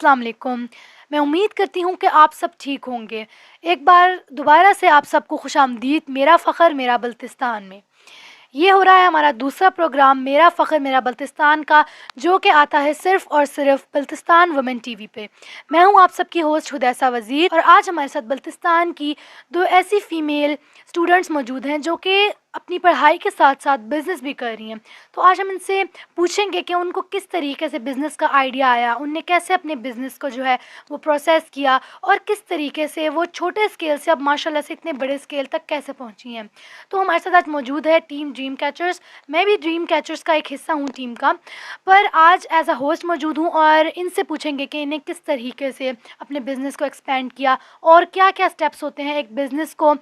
अस्सलाम वालेकुम। मैं उम्मीद करती हूँ कि आप सब ठीक होंगे। एक बार दोबारा से आप सबको खुशामदीद मेरा फ़ख्र मेरा बल्तिस्तान में। ये हो रहा है हमारा दूसरा प्रोग्राम मेरा फ़ख्र मेरा बल्तिस्तान का, जो कि आता है सिर्फ़ और सिर्फ बल्तिस्तान वुमेन टीवी पे। मैं हूँ आप सबकी होस्ट हुदैसा वज़ीर, और आज हमारे साथ बल्तिस्तान की दो ऐसी फ़ीमेल स्टूडेंट्स मौजूद हैं जो कि अपनी पढ़ाई के साथ साथ बिज़नेस भी कर रही हैं। तो आज हम इनसे पूछेंगे कि उनको किस तरीके से बिज़नेस का आइडिया आया, उनने कैसे अपने बिज़नेस को जो है वो प्रोसेस किया, और किस तरीके से वो छोटे स्केल से अब माशाल्लाह से इतने बड़े स्केल तक कैसे पहुंची हैं। तो हमारे साथ आज मौजूद है टीम ड्रीम कैचर्स। मैं भी ड्रीम कैचर्स का एक हिस्सा हूँ टीम का, पर आज एज अ होस्ट मौजूद हूँ, और इनसे पूछेंगे कि इन्हें किस तरीके से अपने बिज़नेस को एक्सपेंड किया और क्या क्या स्टेप्स होते हैं एक बिज़नेस को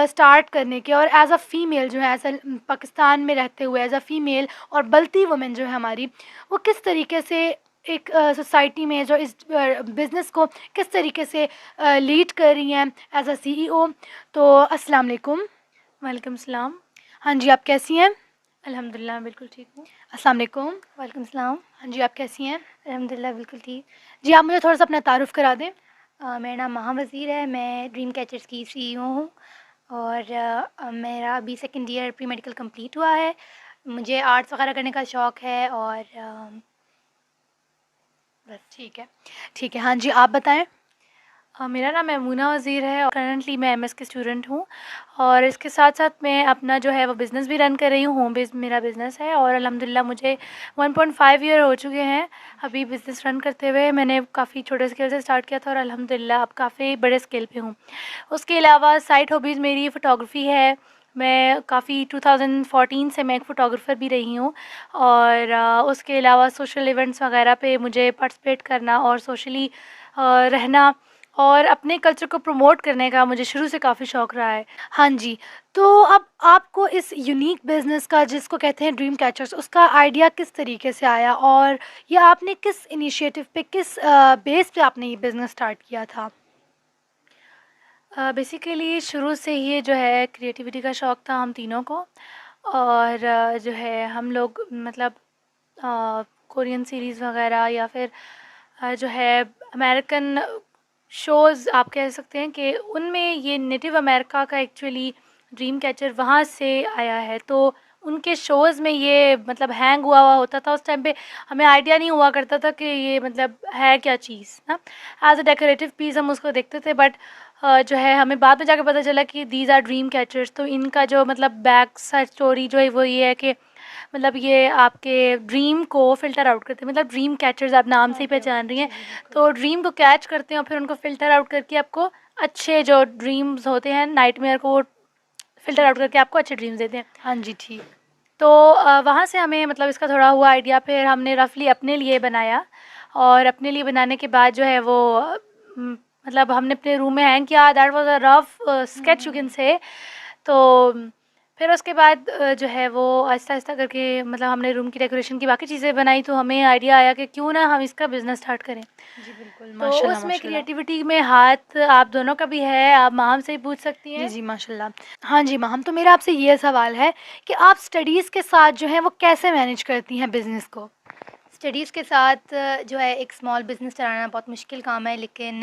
स्टार्ट करने के। और एज अ फ़ीमेल जो है, एज अ पाकिस्तान में रहते हुए एज अ फ़ीमेल और बल्ती वुमेन जो है हमारी, वो किस तरीके से एक सोसाइटी में जो इस बिज़नेस को किस तरीके से लीड कर रही हैं एज अ सीईओ। तो अस्सलाम वालेकुम। वालेकुम सलाम। हाँ जी, आप कैसी हैं? अल्हम्दुलिल्लाह बिल्कुल ठीक हूँ। अस्सलाम वालेकुम। वालेकुम सलाम। हाँ जी, आप कैसी हैं? अल्हम्दुलिल्लाह बिल्कुल ठीक। जी, आप मुझे थोड़ा-सा अपना तारुफ़ करा दें। मेरा नाम महा वज़ीर है, मैं ड्रीम कैचर्स की सीईओ हूँ और मेरा अभी second year pre medical complete हुआ है। मुझे आर्ट्स वगैरह करने का शौक़ है और बस। ठीक है, हाँ जी, आप बताएँ? मेरा नाम मैमूना वज़ीर है और करंटली मैं एमएस की स्टूडेंट हूँ और इसके साथ-साथ मैं अपना जो है वो बिज़नेस भी रन कर रही हूँ। होम बेस्ड मेरा बिज़नेस है और अल्हम्दुलिल्लाह मुझे 1.5 ईयर हो चुके हैं अभी बिज़नेस रन करते हुए। मैंने काफ़ी छोटे स्केल से स्टार्ट किया था और अल्हम्दुलिल्लाह अब काफ़ी बड़े स्केल पे हूँ। उसके अलावा साइड हॉबीज़ मेरी फ़ोटोग्राफ़ी है। मैं काफ़ी 2014 से मैं एक फ़ोटोग्राफ़र भी रही हूँ और उसके अलावा सोशल इवेंट्स वगैरह पे मुझे पार्टिसिपेट करना और सोशली रहना और अपने कल्चर को प्रमोट करने का मुझे शुरू से काफ़ी शौक़ रहा है। हाँ जी, तो अब आपको इस यूनिक बिज़नेस का, जिसको कहते हैं ड्रीम कैचर्स, उसका आइडिया किस तरीके से आया, और ये आपने किस इनिशिएटिव पे, किस बेस पे आपने ये बिज़नेस स्टार्ट किया था? बेसिकली शुरू से ही जो है क्रिएटिविटी का शौक़ था हम तीनों को और जो है हम लोग मतलब कोरियन सीरीज़ वगैरह या फिर जो है अमेरिकन शोज़ आप कह सकते हैं कि उनमें ये नेटिव अमेरिका का एक्चुअली ड्रीम कैचर वहाँ से आया है। तो उनके शोज़ में ये मतलब हैंग हुआ हुआ होता था। उस टाइम पे हमें आइडिया नहीं हुआ करता था कि ये मतलब है क्या चीज़ ना। एज अ डेकोरेटिव पीस हम उसको देखते थे बट जो है हमें बाद में जाकर पता चला कि दीज आर ड्रीम कैचर्स। तो इनका जो मतलब बैक साइड स्टोरी जो है वो ये है कि मतलब ये आपके ड्रीम को फ़िल्टर आउट करते हैं। मतलब ड्रीम कैचर्स आप नाम से ही पहचान रही हैं। तो ड्रीम को कैच करते हैं और फिर उनको फ़िल्टर आउट करके आपको अच्छे जो ड्रीम्स होते हैं नाइटमेयर को वो फ़िल्टर आउट करके आपको अच्छे ड्रीम्स देते हैं। हाँ जी, ठीक। तो वहाँ से हमें मतलब इसका थोड़ा हुआ आइडिया, फिर हमने रफली अपने लिए बनाया और अपने लिए बनाने के बाद जो है वो मतलब हमने अपने रूम में हैंग किया। That was a rough sketch you can say. तो फिर उसके बाद जो है वो आहिस्ता-आहिस्ता करके मतलब हमने रूम की डेकोरेशन की बाकी चीज़ें बनाई। तो हमें आइडिया आया कि क्यों ना हम इसका बिज़नेस स्टार्ट करें। जी बिल्कुल, तो माशाल्लाह उसमें माशाल्लाह। क्रिएटिविटी में हाथ आप दोनों का भी है, आप माम से ही पूछ सकती जी, हैं। जी, माशाल्लाह। हाँ जी, माम, तो मेरा आपसे ये सवाल है कि आप स्टडीज़ के साथ जो है वो कैसे मैनेज करती हैं बिज़नेस को? स्टडीज़ के साथ जो है एक स्मॉल बिज़नेस चलाना बहुत मुश्किल काम है, लेकिन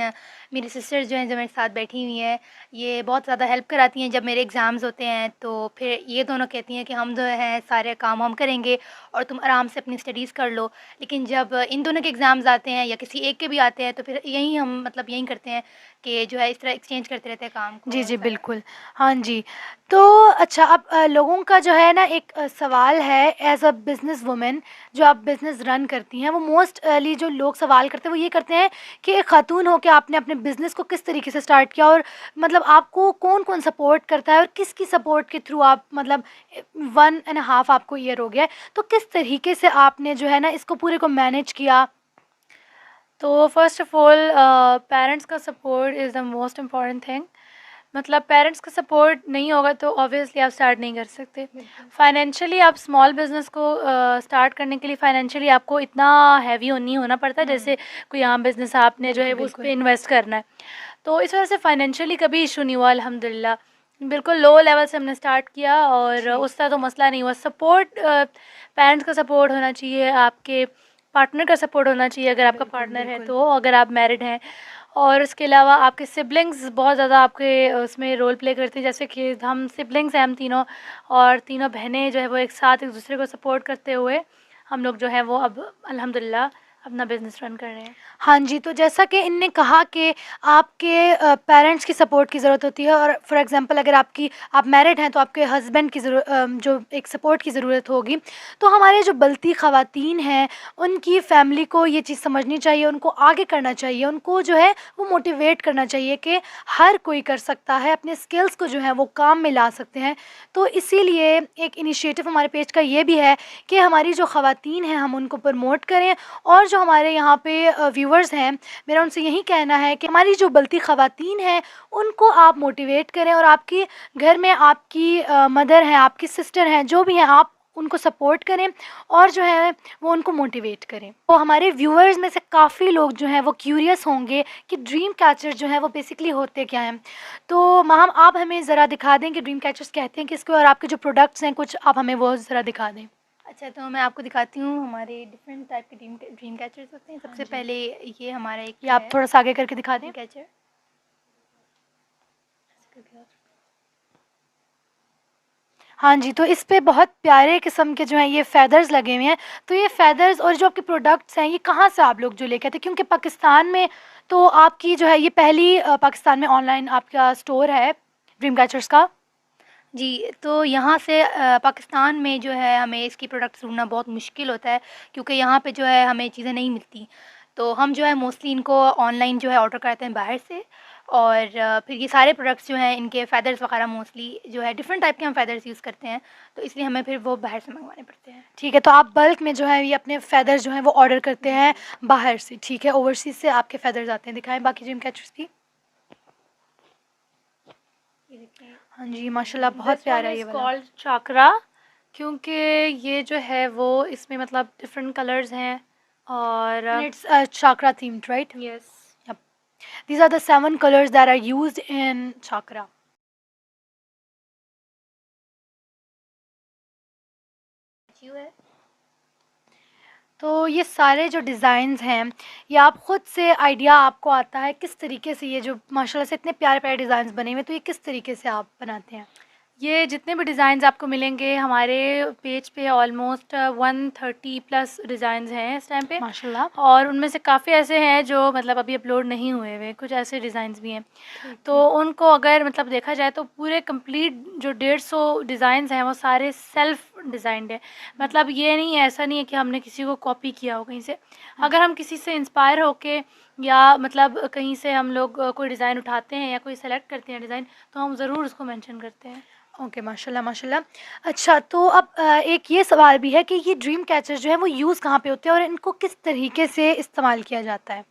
मेरी सिस्टर्स जो हैं जो मेरे साथ बैठी हुई हैं, ये बहुत ज़्यादा हेल्प कराती हैं। जब मेरे एग्ज़ाम्स होते हैं तो फिर ये दोनों कहती हैं कि हम जो है सारे काम हम करेंगे और तुम आराम से अपनी स्टडीज़ कर लो। लेकिन जब इन दोनों के एग्ज़ाम्स आते हैं या किसी एक के भी आते हैं तो फिर यही हम मतलब यही करते हैं कि जो है इस तरह एक्सचेंज करते रहते हैं काम को जी, और जी, सारा। बिल्कुल। हाँ जी। तो अच्छा, अब लोगों का जो है ना एक सवाल है एज़ अ बिज़नेस वुमन, जो आप बिज़नेस रन करती हैं, वो मोस्टली जो लोग सवाल करते हैं वो ये करते हैं कि एक ख़ातून हो के आपने अपने बिज़नेस को किस तरीके से स्टार्ट किया, और मतलब आपको कौन-कौन सपोर्ट करता है, और किसकी सपोर्ट के थ्रू आप मतलब 1 एंड हाफ आपको ईयर हो गया है, तो किस तरीके से आपने जो है ना इसको पूरे को मैनेज किया? तो फर्स्ट ऑफ ऑल पेरेंट्स का support is the most important thing. मतलब पेरेंट्स का सपोर्ट नहीं होगा तो ऑब्वियसली आप स्टार्ट नहीं कर सकते। फाइनेंशियली आप स्मॉल बिज़नेस को स्टार्ट करने के लिए फाइनेंशियली आपको इतना हैवी नहीं होना पड़ता जैसे कोई आम बिज़नेस आपने जो है बिल्कुल, वो उस पे बिल्कुल। इन्वेस्ट करना है। तो इस वजह से फाइनेंशियली कभी इशू नहीं हुआ अल्हम्दुलिल्लाह। बिल्कुल लो लेवल से हमने स्टार्ट किया और ठीक। उस तरह तो मसला नहीं हुआ। सपोर्ट पेरेंट्स का सपोर्ट होना चाहिए, आपके पार्टनर का सपोर्ट होना चाहिए अगर आपका बिल्कुल, पार्टनर है बिल्कुल। तो, अगर आप मैरिड हैं। और उसके अलावा आपके सिबलिंग्स बहुत ज़्यादा आपके उसमें रोल प्ले करती हैं, जैसे कि हम सिबलिंग्स हैं हम तीनों, और तीनों बहनें जो है वो एक साथ एक दूसरे को सपोर्ट करते हुए हम लोग जो है वो अब अल्हम्दुलिल्लाह अपना बिज़नेस रन कर रहे हैं। हाँ जी, तो जैसा कि इनने कहा कि आपके पेरेंट्स की सपोर्ट की ज़रूरत होती है, और फॉर एग्ज़ाम्पल अगर आप मैरिड हैं तो आपके हस्बैंड की जो एक सपोर्ट की ज़रूरत होगी। तो हमारे जो बलती ख़वातीन हैं, उनकी फ़ैमिली को ये चीज़ समझनी चाहिए, उनको आगे करना चाहिए, उनको जो है वो मोटिवेट करना चाहिए कि हर कोई कर सकता है, अपने स्किल्स को जो है वो काम में ला सकते हैं। तो इसीलिए एक इनिशिएटिव हमारे पेज का ये भी है कि हमारी जो ख़वातीन हैं हम उनको प्रमोट करें, और जो हमारे यहाँ पे व्यूअर्स हैं, मेरा उनसे यही कहना है कि हमारी जो बलती ख़वातीन हैं उनको आप मोटिवेट करें, और आपकी घर में आपकी मदर हैं, आपकी सिस्टर हैं, जो भी हैं, आप उनको सपोर्ट करें और जो है वो उनको मोटिवेट करें। तो हमारे व्यूअर्स में से काफ़ी लोग जो हैं वो क्यूरियस होंगे कि ड्रीम कैचर जो है वो बेसिकली होते क्या हैं। तो माम, आप हमें ज़रा दिखा दें कि ड्रीम कैचर्स कहते हैं किसको, और आपके जो प्रोडक्ट्स हैं कुछ आप हमें वो ज़रा दिखा दें। अच्छा, तो मैं आपको दिखाती हूँ हमारे डिफरेंट टाइप के ड्रीम कैचर्स होते हैं। हाँ सबसे जी, पहले ये हमारा एक ये आप थोड़ा सा आगे करके दिखा दें। Dream catcher. हाँ जी, तो इस पे बहुत प्यारे किस्म के जो हैं ये फ़ेदर्स लगे हुए हैं। तो ये फ़ेदर्स और जो आपके प्रोडक्ट्स हैं ये कहाँ से आप लोग जो लेके आते हैं? क्योंकि पाकिस्तान में तो आपकी जो है ये पहली पाकिस्तान में ऑनलाइन आपका स्टोर है ड्रीम कैचर्स का। जी, तो यहाँ से पाकिस्तान में जो है हमें इसकी प्रोडक्ट्स ढूँढना बहुत मुश्किल होता है, क्योंकि यहाँ पे जो है हमें चीज़ें नहीं मिलती। तो हम जो है मोस्टली इनको ऑनलाइन जो है ऑर्डर करते हैं बाहर से, और फिर ये सारे प्रोडक्ट्स जो हैं इनके फ़ेदर्स वगैरह मोस्टली जो है डिफरेंट टाइप के हम फ़ेदर्स यूज़ करते हैं, तो इसलिए हमें फिर वो बाहर से मँगवाने पड़ते हैं। ठीक है, तो आप बल्क में जो है ये अपने फ़ेदर्स जो हैं वो ऑर्डर करते हैं बाहर से, ठीक है? ओवरसीज़ से आपके फ़ेदर्स आते हैं। दिखाएँ बाकी ड्रीम कैचर्स भी। ये देखिए, हाँ जी, माशाल्लाह बहुत प्यारा है ये वाला। कॉल्ड चाकरा, क्योंकि ये जो है वो इसमें मतलब डिफरेंट कलर्स हैं और And it's chakra themed, right? Yes. Yep. These are the 7 colors that are used in chakra. है। तो ये सारे जो डिज़ाइंस हैं, ये आप ख़ुद से आइडिया आपको आता है किस तरीके से, ये जो माशाल्लाह से इतने प्यारे-प्यारे डिज़ाइंस बने हुए हैं, तो ये किस तरीके से आप बनाते हैं? ये जितने भी डिज़ाइंस आपको मिलेंगे हमारे पेज पे ऑलमोस्ट 130 प्लस डिज़ाइंस हैं इस टाइम पे, माशाल्लाह। और उनमें से काफ़ी ऐसे हैं जो मतलब अभी अपलोड नहीं हुए हुए, कुछ ऐसे डिज़ाइंस भी हैं। ठीक, तो ठीक। उनको अगर मतलब देखा जाए तो पूरे कंप्लीट जो 150 डिज़ाइंस हैं वो सारे सेल्फ डिज़ाइंड है। मतलब ये नहीं है, ऐसा नहीं है कि हमने किसी को कॉपी किया हो कहीं से। अगर हम किसी से इंस्पायर होके या मतलब कहीं से हम लोग कोई डिज़ाइन उठाते हैं या कोई सेलेक्ट करते हैं डिज़ाइन, तो हम ज़रूर उसको मेंशन करते हैं। ओके, माशाल्लाह, माशाल्लाह। अच्छा, तो अब एक ये सवाल भी है कि ये ड्रीम कैचर जो है वो यूज़ कहाँ पे होते हैं और इनको किस तरीके से इस्तेमाल किया जाता है?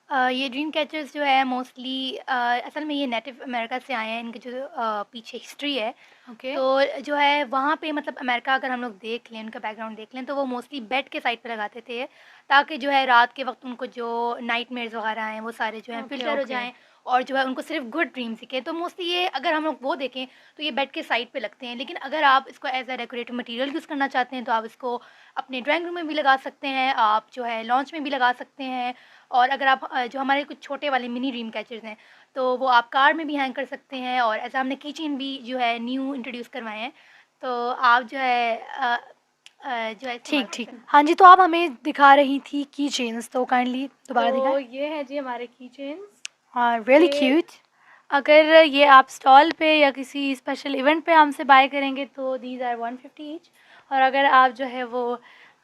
ये ड्रीम कैचर्स जो है मोस्टली असल में ये नेटिव अमेरिका से आए हैं। इनके जो पीछे हिस्ट्री है, ओके। तो जो है वहाँ पे मतलब अमेरिका अगर हम लोग देख लें, उनका बैकग्राउंड देख लें, तो वो मोस्टली बेड के साइड पे लगाते थे, ताकि जो है रात के वक्त उनको जो नाइटमेयर्स वगैरह हैं वो सारे जो हैं ओके, फ़िल्टर हो ओके। जाएँ, और जो है उनको सिर्फ गुड ड्रीम्स दिखें। तो मोस्टली ये अगर हम लोग वो देखें तो ये बेड के साइड पे लगते हैं, लेकिन अगर आप इसको as a decorative material use करना चाहते हैं तो आप इसको अपने ड्राइंग रूम में भी लगा सकते हैं, आप जो है लॉन्च में भी लगा सकते हैं, और अगर आप जो हमारे कुछ छोटे वाले मिनी ड्रीम कैचर्स हैं, तो वो आप कार में भी हैंग कर सकते हैं, और ऐसा हमने कीचेन भी जो है न्यू इंट्रोड्यूस करवाए हैं, तो आप जो है जो है इस्तेमाल ठीक, कर ठीक। सकते हैं। हाँ जी, तो आप हमें दिखा रही थी की चेन्स, तो काइंडली दोबारा दिखाएँ। तो ये है जी हमारे कीचेन्स। हाँ, रियली ये क्यूट। अगर ये आप स्टॉल पे या किसी स्पेशल इवेंट पे हमसे बाय करेंगे तो दीज़ आर 150 ईच, और अगर आप जो है वो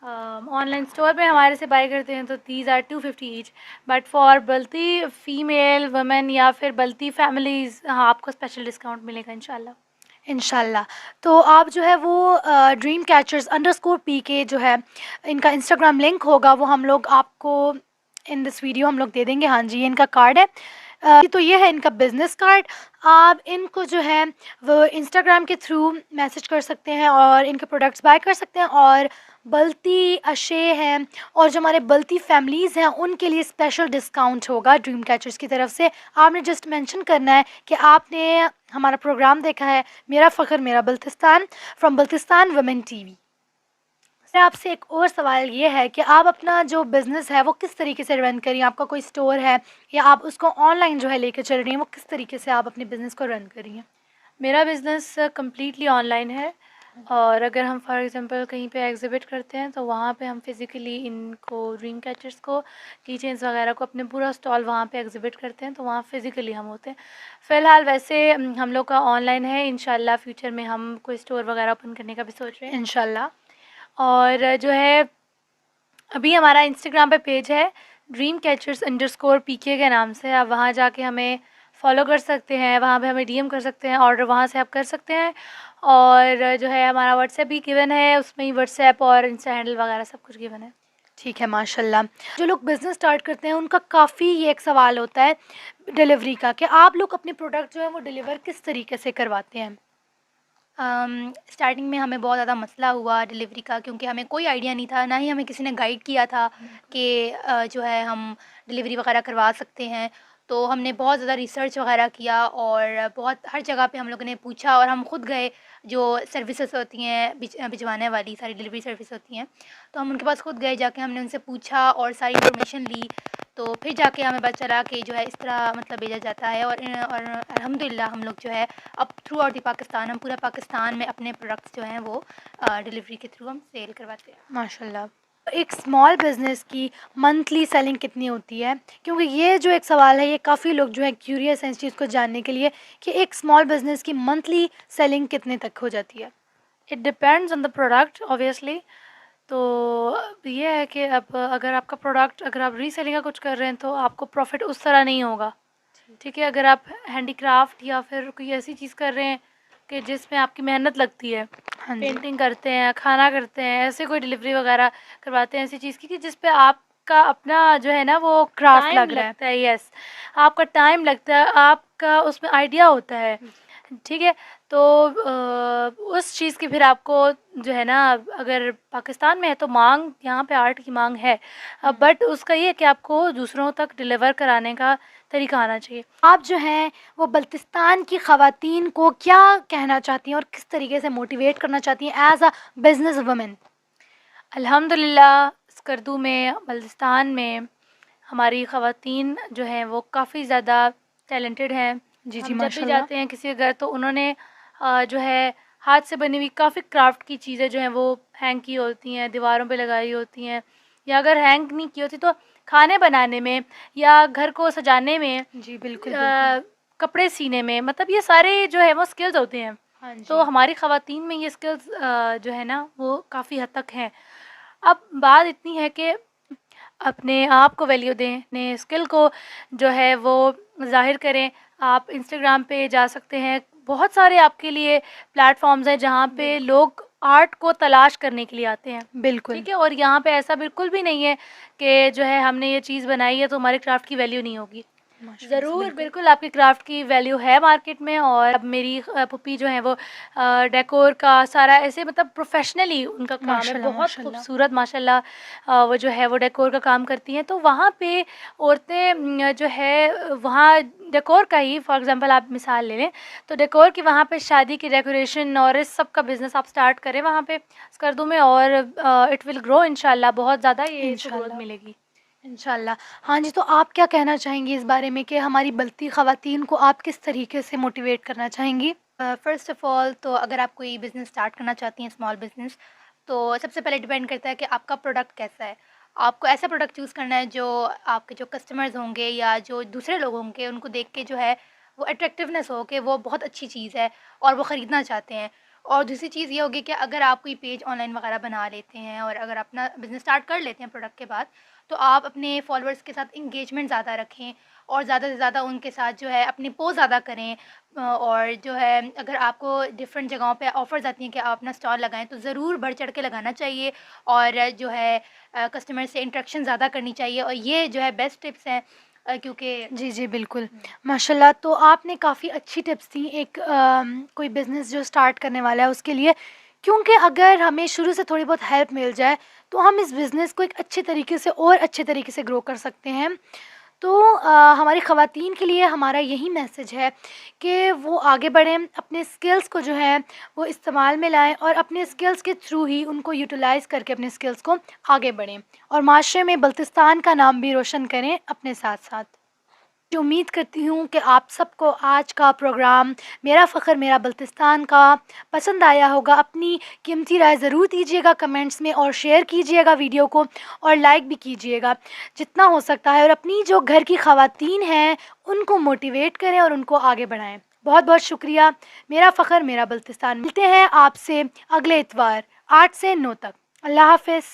ऑनलाइन स्टोर पे हमारे से बाय करते हैं तो these are 250 each. But for Balti female women या फिर बल्ती फैमिलीज़, हाँ, आपको स्पेशल डिस्काउंट मिलेगा इंशाल्लाह। इंशाल्लाह। तो आप जो है वो ड्रीम कैचर्स अंडरस्कोर पीके जो है इनका इंस्टाग्राम लिंक होगा, वो हम लोग आपको इन दिस वीडियो हम लोग दे देंगे। हाँ जी, ये इनका कार्ड है। तो ये है इनका बिज़नेस कार्ड। आप इनको जो है वो इंस्टाग्राम के थ्रू मैसेज कर सकते हैं और इनके प्रोडक्ट्स बाय कर सकते हैं, और बल्ती अशे हैं और जो हमारे बल्ती फैमिलीज़ हैं उनके लिए स्पेशल डिस्काउंट होगा ड्रीम कैचर्स की तरफ से। आपने जस्ट मेंशन करना है कि आपने हमारा प्रोग्राम देखा है, मेरा फ़ख्र मेरा Baltistan, from Baltistan women TV. मेरा आपसे एक और सवाल ये है कि आप अपना जो बिज़नेस है वो किस तरीके से रन कर रही हैं? आपका कोई स्टोर है या आप उसको ऑनलाइन जो है लेके चल रही हैं, वो किस तरीके से आप अपने बिज़नेस को रन कर रही हैं? मेरा बिज़नेस कम्प्लीटली ऑनलाइन है, और अगर हम फॉर एग्ज़ाम्पल कहीं पे एग्ज़िबिट करते हैं तो वहाँ पे हम फ़िज़िकली इनको ड्रीम कैचर्स को, की चेन्स वगैरह को अपने पूरा स्टॉल वहाँ पे एग्ज़िबिट करते हैं, तो वहाँ फ़िज़िकली हम होते हैं। फ़िलहाल वैसे हम लोग का ऑनलाइन है, इंशाल्लाह फ्यूचर में हम कोई स्टोर वगैरह ओपन करने का भी सोच रहे हैं। इंशाल्लाह। और जो है अभी हमारा इंस्टाग्राम पे पेज है dreamcatchers_pk के नाम से, आप वहाँ जाके हमें फॉलो कर सकते हैं, वहाँ पे हमें डीएम कर सकते हैं, ऑर्डर वहाँ से आप कर सकते हैं। और जो है हमारा व्हाट्सएप भी गिवन है, उसमें ही व्हाट्सएप और इंस्टा हैंडल वगैरह सब कुछ गिवन है। ठीक है, माशाल्लाह। जो लोग बिज़नेस स्टार्ट करते हैं उनका काफ़ी ये एक सवाल होता है डिलीवरी का, कि आप लोग अपने प्रोडक्ट जो है वो डिलीवर किस तरीके से करवाते हैं? स्टार्टिंग में हमें बहुत ज़्यादा मसला हुआ डिलीवरी का, क्योंकि हमें कोई आइडिया नहीं था, ना ही हमें किसी ने गाइड किया था कि जो है हम डिलीवरी वगैरह करवा सकते हैं। तो हमने बहुत ज़्यादा रिसर्च वगैरह किया और बहुत हर जगह पे हम लोगों ने पूछा, और हम खुद गए जो सर्विसेज होती हैं भिजवाने वाली सारी डिलीवरी सर्विस होती हैं, तो हम उनके पास खुद गए, जाके हमने उनसे पूछा और सारी इन्फॉर्मेशन ली। तो फिर जाके हमें पता चला कि जो है इस तरह मतलब भेजा जाता है। और अल्हम्दुलिल्लाह हम लोग जो है अब थ्रू आउट द पाकिस्तान, हम पूरा पाकिस्तान में अपने प्रोडक्ट्स जो हैं वो डिलीवरी के थ्रू हम सेल करवाते हैं। माशाल्लाह। एक स्मॉल बिज़नेस की मंथली सेलिंग कितनी होती है? क्योंकि ये जो एक सवाल है ये काफ़ी लोग जो है क्यूरियस हैं इस चीज़ को जानने के लिए कि एक स्मॉल बिज़नेस की मंथली सेलिंग कितने तक हो जाती है? It depends on the product obviously. तो ये है कि अब अगर आपका प्रोडक्ट, अगर आप रीसेलिंग का कुछ कर रहे हैं तो आपको प्रॉफिट उस तरह नहीं होगा, ठीक है। अगर आप हैंडीक्राफ्ट या फिर कोई ऐसी चीज़ कर रहे हैं कि जिसमें आपकी मेहनत लगती है, हाँ जी। पेंटिंग करते हैं, खाना करते हैं, ऐसे कोई डिलीवरी वगैरह करवाते हैं ऐसी चीज़ की कि जिस पे आपका अपना जो है ना वो क्राफ्ट टाइम लग रहा है। लगता है, यस, आपका टाइम लगता है, आपका उसमें आइडिया होता है, ठीक है। तो उस चीज़ की फिर आपको जो है ना, अगर पाकिस्तान में है तो मांग, यहाँ पे आर्ट की मांग है, बट उसका ये है कि आपको दूसरों तक डिलीवर कराने का तरीका आना चाहिए। आप जो हैं वो बल्तिस्तान की ख़वातीन को क्या कहना चाहती हैं और किस तरीके से मोटिवेट करना चाहती हैं एज़ अ बिज़नेस वुमन? अल्हम्दुलिल्लाह स्कर्दू में, बल्तिस्तान में हमारी ख़वातीन जो हैं वो काफ़ी ज़्यादा टैलेंटेड हैं। जी, जी, हम जब भी माशाल्लाह। जाते हैं किसी के घर तो उन्होंने जो है हाथ से बनी हुई काफ़ी क्राफ्ट की चीज़ें जो हैं वो हैंग की होती हैं, दीवारों पे लगाई होती हैं, या अगर हैंग नहीं की होती तो खाने बनाने में या घर को सजाने में, जी, बिल्कुल, बिल्कुल। कपड़े सीने में, मतलब ये सारे जो है वो स्किल्स होते हैं। हाँ तो जी। हमारी ख़वातीन में ये स्किल्स जो है ना वो काफ़ी हद तक हैं। अब बात इतनी है कि अपने आप को वैल्यू दें, अपने स्किल को जो है वो ज़ाहिर करें। आप इंस्टाग्राम पे जा सकते हैं, बहुत सारे आपके लिए प्लेटफॉर्म्स हैं जहाँ पे लोग आर्ट को तलाश करने के लिए आते हैं, बिल्कुल। ठीक है। और यहाँ पे ऐसा बिल्कुल भी नहीं है कि जो है हमने ये चीज़ बनाई है तो हमारे क्राफ्ट की वैल्यू नहीं होगी। माशाल्लाह से, ज़रूर, बिल्कुल। बिल्कुल आपकी क्राफ्ट की वैल्यू है मार्केट में। और अब मेरी पुप्पी जो है वो डेकोर का सारा ऐसे मतलब प्रोफेशनली उनका काम है, माशाल्लाह, बहुत माशाल्लाह। खूबसूरत माशाल्लाह। वो जो है वो डेकोर का काम करती हैं, तो वहाँ पे औरतें जो है वहाँ डेकोर का ही, फॉर एग्जांपल आप मिसाल ले लें तो डेकोर की वहाँ पे शादी की डेकोरेशन और इस सब का बिज़नेस आप स्टार्ट करें वहाँ पे स्कर्दू में, और इट विल ग्रो इंशाल्लाह, बहुत ज़्यादा ये इसको ग्रोथ इंशाल्लाह। मिलेगी। इंशाल्लाह। हाँ जी, तो आप क्या कहना चाहेंगी इस बारे में कि हमारी बलती ख़वातीन को आप किस तरीके से मोटिवेट करना चाहेंगी? फ़र्स्ट ऑफ़ ऑल तो अगर आप कोई बिज़नेस स्टार्ट करना चाहती हैं, स्मॉल बिज़नेस, तो सबसे पहले डिपेंड करता है कि आपका प्रोडक्ट कैसा है। आपको ऐसा प्रोडक्ट चूज़ करना है जो आपके जो कस्टमर्स होंगे या जो दूसरे लोग होंगे उनको देख के जो है वो अट्रैक्टिवनेस हो कि वो बहुत अच्छी चीज़ है और वो ख़रीदना चाहते हैं। और दूसरी चीज़ ये होगी कि अगर आप कोई पेज ऑनलाइन वगैरह बना लेते हैं और अगर अपना बिज़नेस स्टार्ट कर लेते हैं प्रोडक्ट के बाद, तो आप अपने फॉलोअर्स के साथ इंगेजमेंट ज़्यादा रखें और ज़्यादा से ज़्यादा उनके साथ जो है अपनी पोस्ट ज़्यादा करें। और जो है अगर आपको डिफ़रेंट जगहों पे ऑफ़र्स आती हैं कि आप अपना स्टॉल लगाएँ, तो ज़रूर बढ़-चढ़ के लगाना चाहिए और जो है कस्टमर से इंटरेक्शन ज़्यादा करनी चाहिए, और ये जो है बेस्ट टिप्स हैं क्योंकि जी, जी, बिल्कुल। माशाल्लाह, तो आपने काफ़ी अच्छी टिप्स दी एक कोई बिज़नेस जो स्टार्ट करने वाला है उसके लिए, क्योंकि अगर हमें शुरू से थोड़ी बहुत हेल्प मिल जाए, तो हम इस बिज़नेस को एक अच्छे तरीके से और अच्छे तरीके से ग्रो कर सकते हैं। तो हमारी ख़वातीन के लिए हमारा यही मैसेज है कि वो आगे बढ़ें, अपने स्किल्स को जो है वो इस्तेमाल में लाएं और अपने स्किल्स के थ्रू ही उनको यूटिलाइज़ करके अपने स्किल्स को आगे बढ़ें और माशरे में बल्तिस्तान का नाम भी रोशन करें अपने साथ साथ। उम्मीद करती हूँ कि आप सबको आज का प्रोग्राम मेरा फ़ख्र मेरा बल्तिस्तान का पसंद आया होगा। अपनी कीमती राय ज़रूर दीजिएगा कमेंट्स में और शेयर कीजिएगा वीडियो को और लाइक भी कीजिएगा जितना हो सकता है, और अपनी जो घर की ख़वातीन हैं उनको मोटिवेट करें और उनको आगे बढ़ाएं। बहुत बहुत शुक्रिया। मेरा फ़ख्र मेरा बल्तिस्तान। मिलते हैं आपसे अगले इतवार 8 से 9 तक। अल्लाह हाफ़िज़।